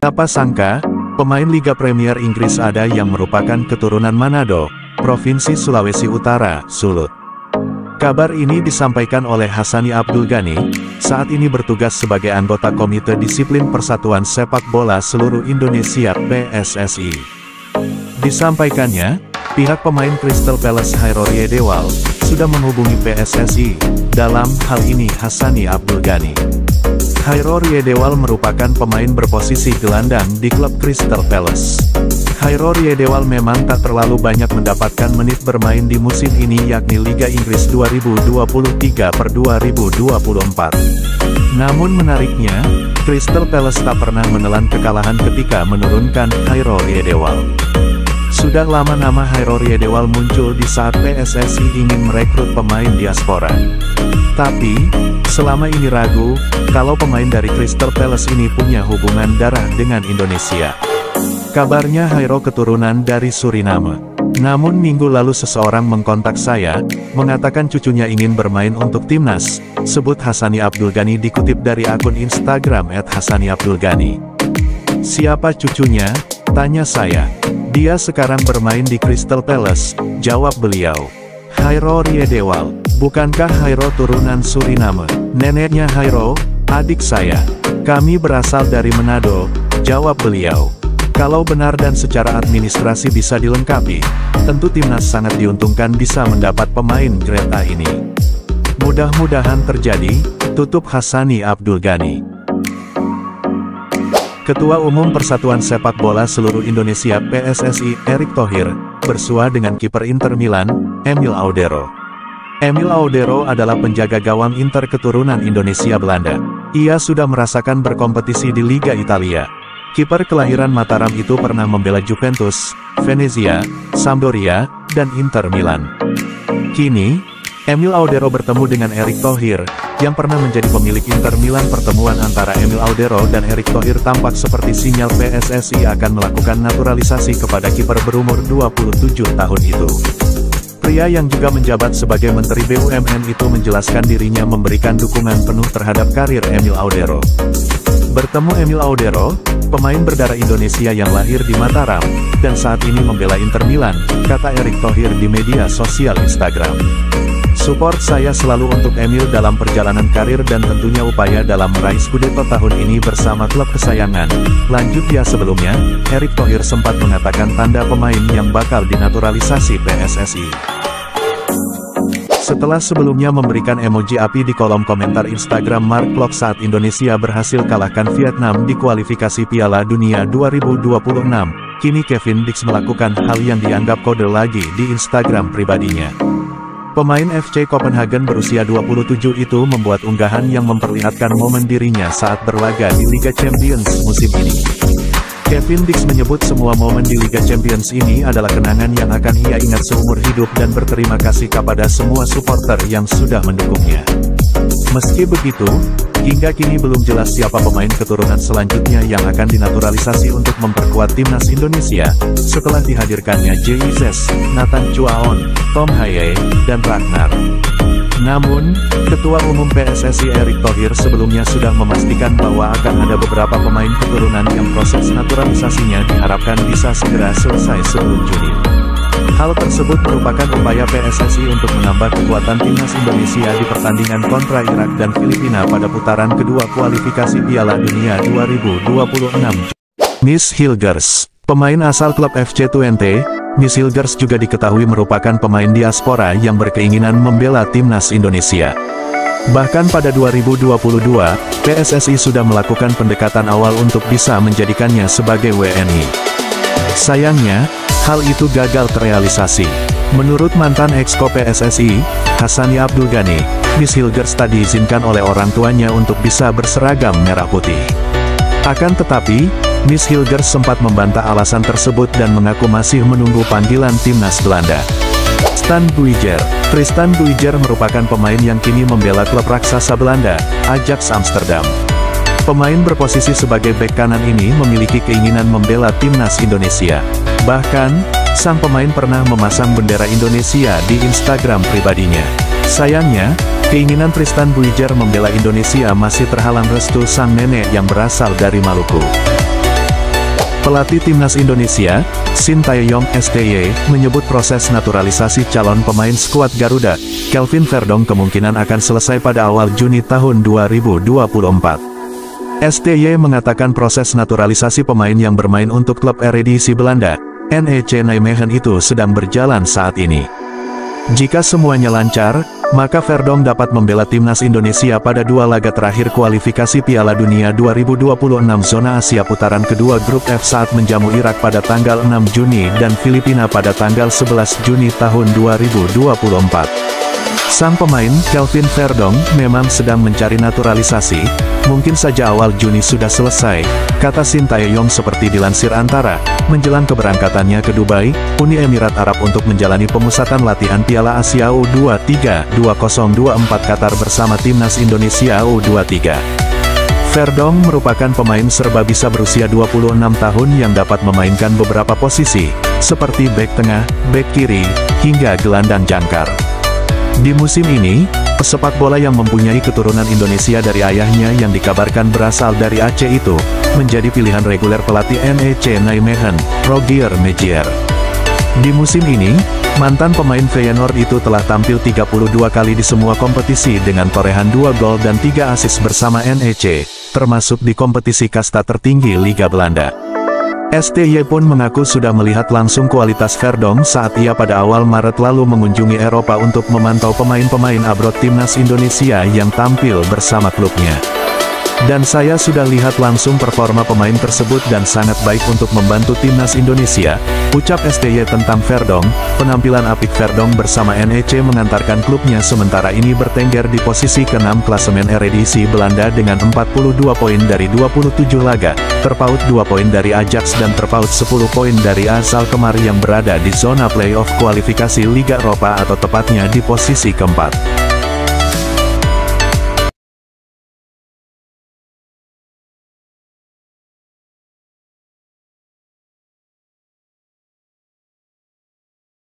Siapa sangka, pemain Liga Premier Inggris ada yang merupakan keturunan Manado, Provinsi Sulawesi Utara, Sulut. Kabar ini disampaikan oleh Hassani Abdul Ghani, saat ini bertugas sebagai anggota Komite Disiplin Persatuan Sepak Bola Seluruh Indonesia (PSSI). Disampaikannya, pihak pemain Crystal Palace Hairor Yedewal sudah menghubungi PSSI. Dalam hal ini Hassani Abdul Ghani. Hairor Yedewal merupakan pemain berposisi gelandang di klub Crystal Palace. Hairor Yedewal memang tak terlalu banyak mendapatkan menit bermain di musim ini, yakni Liga Inggris 2023-2024. Namun menariknya, Crystal Palace tak pernah menelan kekalahan ketika menurunkan Hairor Yedewal. Sudah lama nama Hairor Yedewal muncul di saat PSSI ingin merekrut pemain diaspora. Tapi, selama ini ragu, kalau pemain dari Crystal Palace ini punya hubungan darah dengan Indonesia. Kabarnya Hairor keturunan dari Suriname. Namun minggu lalu seseorang mengkontak saya, mengatakan cucunya ingin bermain untuk timnas, sebut Hassani Abdul Ghani dikutip dari akun Instagram @hassaniabdulghani. Siapa cucunya? Tanya saya. Dia sekarang bermain di Crystal Palace, jawab beliau. Hairor Yedewal, bukankah Hairor turunan Suriname? Neneknya Hairor, adik saya. Kami berasal dari Manado, jawab beliau. Kalau benar dan secara administrasi bisa dilengkapi, tentu timnas sangat diuntungkan bisa mendapat pemain grade A ini. Mudah-mudahan terjadi, tutup Hassani Abdul Ghani. Ketua Umum Persatuan Sepak Bola Seluruh Indonesia (PSSI) Erick Thohir bersua dengan kiper Inter Milan, Emil Audero. Emil Audero adalah penjaga gawang Inter keturunan Indonesia Belanda. Ia sudah merasakan berkompetisi di Liga Italia. Kiper kelahiran Mataram itu pernah membela Juventus, Venezia, Sampdoria, dan Inter Milan. Kini, Emil Audero bertemu dengan Erick Thohir, yang pernah menjadi pemilik Inter Milan. Pertemuan antara Emil Audero dan Erick Thohir tampak seperti sinyal PSSI akan melakukan naturalisasi kepada kiper berumur 27 tahun itu. Pria yang juga menjabat sebagai Menteri BUMN itu menjelaskan dirinya memberikan dukungan penuh terhadap karir Emil Audero. Bertemu Emil Audero, pemain berdarah Indonesia yang lahir di Mataram, dan saat ini membela Inter Milan, kata Erick Thohir di media sosial Instagram. Support saya selalu untuk Emil dalam perjalanan karir dan tentunya upaya dalam meraih Scudetto tahun ini bersama klub kesayangan. Lanjut dia. Sebelumnya, Erick Thohir sempat mengatakan tanda pemain yang bakal dinaturalisasi PSSI. Setelah sebelumnya memberikan emoji api di kolom komentar Instagram Mark Klok saat Indonesia berhasil kalahkan Vietnam di kualifikasi Piala Dunia 2026, kini Kevin Dix melakukan hal yang dianggap kode lagi di Instagram pribadinya. Pemain FC Copenhagen berusia 27 itu membuat unggahan yang memperlihatkan momen dirinya saat berlaga di Liga Champions musim ini. Kevin Dix menyebut semua momen di Liga Champions ini adalah kenangan yang akan ia ingat seumur hidup dan berterima kasih kepada semua supporter yang sudah mendukungnya. Meski begitu, hingga kini belum jelas siapa pemain keturunan selanjutnya yang akan dinaturalisasi untuk memperkuat timnas Indonesia, setelah dihadirkannya Jesus, Nathan Chuaon, Tom Haye, dan Ragnar. Namun, Ketua Umum PSSI Erick Thohir sebelumnya sudah memastikan bahwa akan ada beberapa pemain keturunan yang proses naturalisasinya diharapkan bisa segera selesai sebelum Juni. Hal tersebut merupakan upaya PSSI untuk menambah kekuatan timnas Indonesia di pertandingan kontra Irak dan Filipina pada putaran kedua kualifikasi Piala Dunia 2026. Miss Hilgers, pemain asal klub FC Twente, Miss Hilgers juga diketahui merupakan pemain diaspora yang berkeinginan membela timnas Indonesia. Bahkan pada 2022, PSSI sudah melakukan pendekatan awal untuk bisa menjadikannya sebagai WNI. Sayangnya, hal itu gagal terrealisasi. Menurut mantan exco PSSI, Hassani Abdul Ghani, Miss Hilgers tak diizinkan oleh orang tuanya untuk bisa berseragam merah putih. Akan tetapi, Miss Hilgers sempat membantah alasan tersebut dan mengaku masih menunggu panggilan timnas Belanda. Tristan Buijer. Tristan Buijer merupakan pemain yang kini membela klub raksasa Belanda, Ajax Amsterdam. Pemain berposisi sebagai bek kanan ini memiliki keinginan membela timnas Indonesia. Bahkan, sang pemain pernah memasang bendera Indonesia di Instagram pribadinya. Sayangnya, keinginan Tristan Buijer membela Indonesia masih terhalang restu sang nenek yang berasal dari Maluku. Pelatih Timnas Indonesia, Sintayong STY, menyebut proses naturalisasi calon pemain skuad Garuda, Kelvin Verdong kemungkinan akan selesai pada awal Juni tahun 2024. STY mengatakan proses naturalisasi pemain yang bermain untuk klub Eredivisie Belanda, NEC Nijmegen itu sedang berjalan saat ini. Jika semuanya lancar, maka Verdong dapat membela Timnas Indonesia pada 2 laga terakhir kualifikasi Piala Dunia 2026 zona Asia putaran kedua grup F saat menjamu Irak pada tanggal 6 Juni dan Filipina pada tanggal 11 Juni tahun 2024. Sang pemain, Kelvin Verdong, memang sedang mencari naturalisasi, mungkin saja awal Juni sudah selesai, kata Sintayong seperti dilansir Antara, menjelang keberangkatannya ke Dubai, Uni Emirat Arab untuk menjalani pemusatan latihan Piala Asia U23 2024 Qatar bersama Timnas Indonesia U23. Verdong merupakan pemain serba bisa berusia 26 tahun yang dapat memainkan beberapa posisi, seperti bek tengah, bek kiri, hingga gelandang jangkar. Di musim ini, pesepak bola yang mempunyai keturunan Indonesia dari ayahnya yang dikabarkan berasal dari Aceh itu, menjadi pilihan reguler pelatih NEC Nijmegen, Rogier Mejier. Di musim ini, mantan pemain Feyenoord itu telah tampil 32 kali di semua kompetisi dengan torehan 2 gol dan 3 assist bersama NEC, termasuk di kompetisi kasta tertinggi Liga Belanda. STY pun mengaku sudah melihat langsung kualitas Verdong saat ia pada awal Maret lalu mengunjungi Eropa untuk memantau pemain-pemain abroad Timnas Indonesia yang tampil bersama klubnya. Dan saya sudah lihat langsung performa pemain tersebut dan sangat baik untuk membantu Timnas Indonesia, ucap STY tentang Verdong. Penampilan apik Verdong bersama NEC mengantarkan klubnya sementara ini bertengger di posisi ke-6 klasemen Eredivisie Belanda dengan 42 poin dari 27 laga, terpaut 2 poin dari Ajax dan terpaut 10 poin dari AS Alkmaar yang berada di zona playoff kualifikasi Liga Eropa atau tepatnya di posisi keempat.